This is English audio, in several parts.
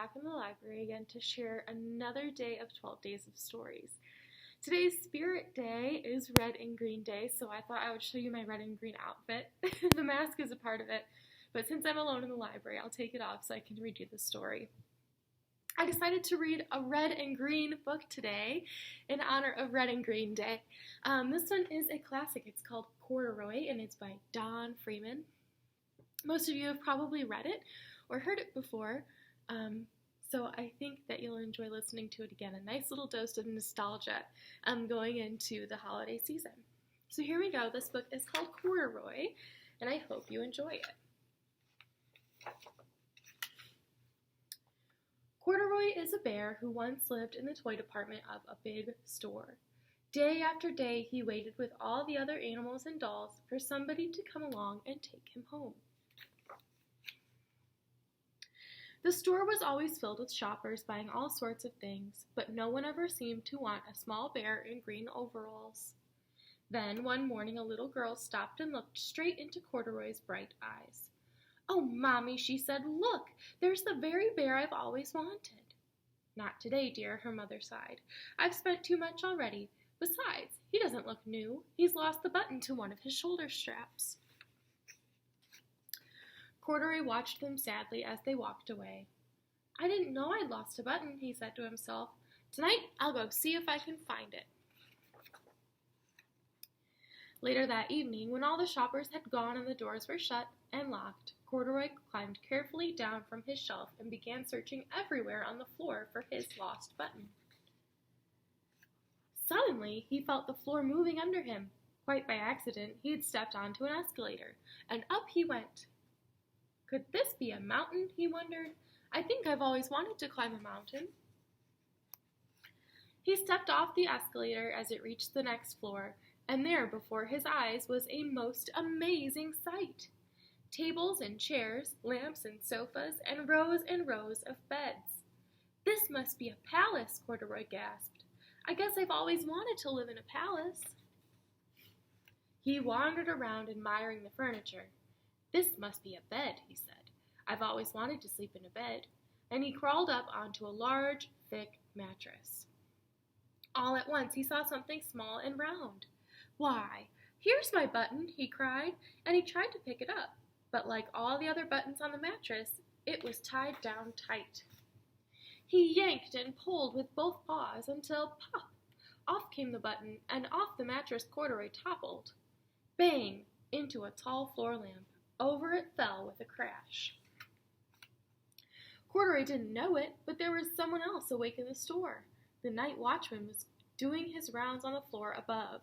back in the library again to share another day of 12 Days of Stories. Today's Spirit Day is Red and Green Day, so I thought I would show you my red and green outfit. The mask is a part of it, but since I'm alone in the library, I'll take it off so I can read you the story. I decided to read a red and green book today in honor of Red and Green Day. This one is a classic. It's called Corduroy, and it's by Don Freeman. Most of you have probably read it or heard it before, so I think that you'll enjoy listening to it again. A nice little dose of nostalgia going into the holiday season. So here we go. This book is called Corduroy, and I hope you enjoy it. Corduroy is a bear who once lived in the toy department of a big store. Day after day, he waited with all the other animals and dolls for somebody to come along and take him home. The store was always filled with shoppers buying all sorts of things, but no one ever seemed to want a small bear in green overalls. Then, one morning, a little girl stopped and looked straight into Corduroy's bright eyes. "Oh, Mommy," she said, "look, there's the very bear I've always wanted." "Not today, dear," her mother sighed. "I've spent too much already. Besides, he doesn't look new. He's lost the button to one of his shoulder straps." Corduroy watched them sadly as they walked away. "I didn't know I'd lost a button," he said to himself. "Tonight, I'll go see if I can find it." Later that evening, when all the shoppers had gone and the doors were shut and locked, Corduroy climbed carefully down from his shelf and began searching everywhere on the floor for his lost button. Suddenly, he felt the floor moving under him. Quite by accident, he had stepped onto an escalator, and up he went. Could this be a mountain, he wondered. I think I've always wanted to climb a mountain. He stepped off the escalator as it reached the next floor, and there before his eyes was a most amazing sight. Tables and chairs, lamps and sofas, and rows of beds. "This must be a palace," Corduroy gasped. "I guess I've always wanted to live in a palace." He wandered around admiring the furniture. "This must be a bed," he said. "I've always wanted to sleep in a bed." And he crawled up onto a large, thick mattress. All at once he saw something small and round. "Why, here's my button," he cried, and he tried to pick it up. But like all the other buttons on the mattress, it was tied down tight. He yanked and pulled with both paws until, pop, off came the button, and off the mattress Corduroy toppled. Bang! Into a tall floor lamp. Over it fell with a crash. Corduroy didn't know it, but there was someone else awake in the store. The night watchman was doing his rounds on the floor above.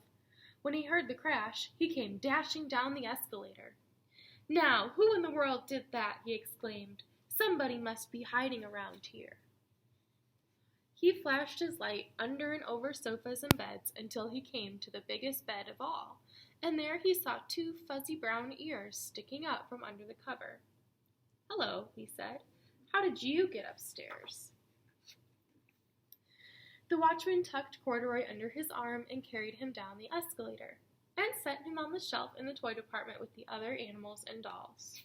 When he heard the crash, he came dashing down the escalator. "Now, who in the world did that?" he exclaimed. "Somebody must be hiding around here." He flashed his light under and over sofas and beds until he came to the biggest bed of all, and there he saw two fuzzy brown ears sticking up from under the cover. "Hello," he said. "How did you get upstairs?" The watchman tucked Corduroy under his arm and carried him down the escalator, and set him on the shelf in the toy department with the other animals and dolls.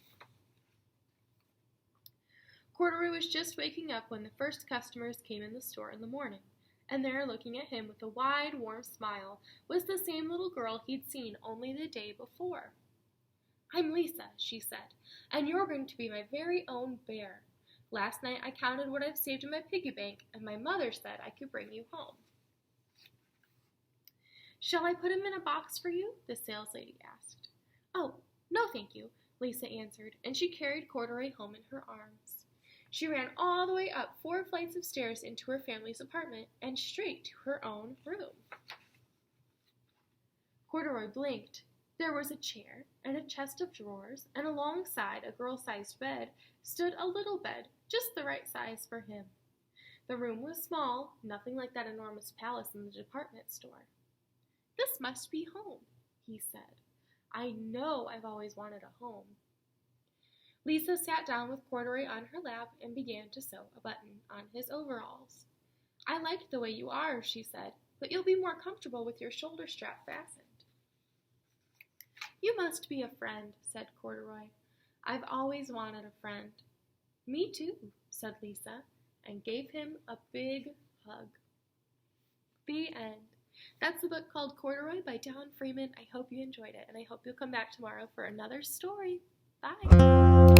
Corduroy was just waking up when the first customers came in the store in the morning, and there, looking at him with a wide, warm smile, was the same little girl he'd seen only the day before. "I'm Lisa," she said, "and you're going to be my very own bear. Last night I counted what I've saved in my piggy bank, and my mother said I could bring you home." "Shall I put him in a box for you?" the saleslady asked. "Oh, no, thank you," Lisa answered, and she carried Corduroy home in her arms. She ran all the way up 4 flights of stairs into her family's apartment and straight to her own room. Corduroy blinked. There was a chair and a chest of drawers, and alongside a girl-sized bed stood a little bed, just the right size for him. The room was small, nothing like that enormous palace in the department store. "This must be home," he said. "I know I've always wanted a home." Lisa sat down with Corduroy on her lap and began to sew a button on his overalls. "I like the way you are," she said, "but you'll be more comfortable with your shoulder strap fastened." "You must be a friend," said Corduroy. "I've always wanted a friend." "Me too," said Lisa. and gave him a big hug. The end. That's the book called Corduroy by Don Freeman. I hope you enjoyed it, and I hope you'll come back tomorrow for another story. Bye!